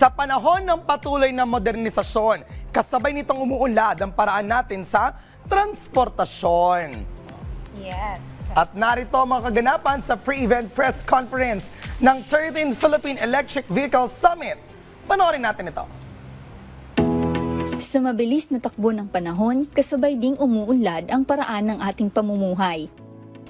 Sa panahon ng patuloy na modernisasyon, kasabay nitong umuunlad ang paraan natin sa transportasyon. Yes. At narito ang mga kaganapan sa pre-event press conference ng 13th Philippine Electric Vehicle Summit. Panoorin natin ito. Sa mabilis na takbo ng panahon, kasabay ding umuunlad ang paraan ng ating pamumuhay.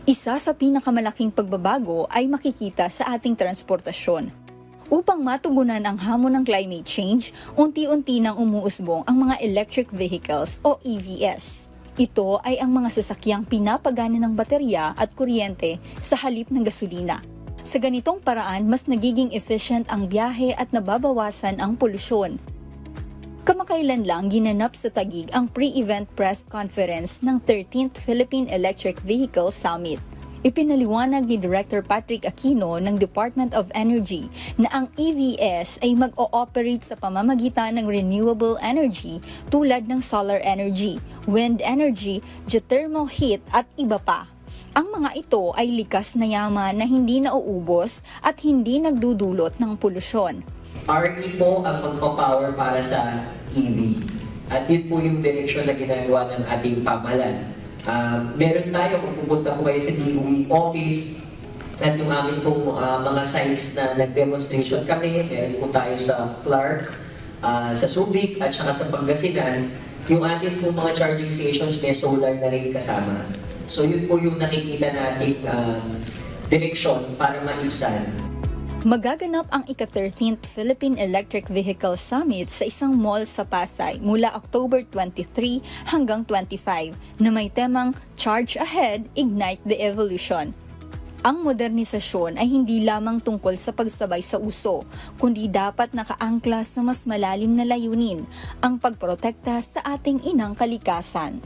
Isa sa pinakamalaking pagbabago ay makikita sa ating transportasyon. Upang matugunan ang hamon ng climate change, unti-unti nang umuusbong ang mga electric vehicles o EVs. Ito ay ang mga sasakyang pinapagana ng baterya at kuryente sa halip ng gasolina. Sa ganitong paraan, mas nagiging efficient ang biyahe at nababawasan ang polusyon. Kamakailan lang ginanap sa Taguig ang pre-event press conference ng 13th Philippine Electric Vehicle Summit. Ipinaliwanag ni Director Patrick Aquino ng Department of Energy na ang EVs ay mag-ooperate sa pamamagitan ng renewable energy tulad ng solar energy, wind energy, geothermal heat at iba pa. Ang mga ito ay likas na yaman na hindi nauubos at hindi nagdudulot ng polusyon. RE po ang magpapower para sa EV. At yun po yung direksyon na ginagawa ng ating pamahalaan. Meron tayo, kung pupunta po kayo sa DOE office at yung amin pong mga sites na nag-demonstration kami, meron po tayo sa Clark, sa Subic at saka sa Pangasinan, yung ating pong mga charging stations may solar na rin kasama. So yun po yung nakikita nating direksyon para maibsan. Magaganap ang ika-13th Philippine Electric Vehicle Summit sa isang mall sa Pasay mula October 23 hanggang 25 na may temang Charge Ahead, Ignite the Evolution. Ang modernisasyon ay hindi lamang tungkol sa pagsabay sa uso, kundi dapat nakaangkla sa mas malalim na layunin, ang pagprotekta sa ating inang kalikasan.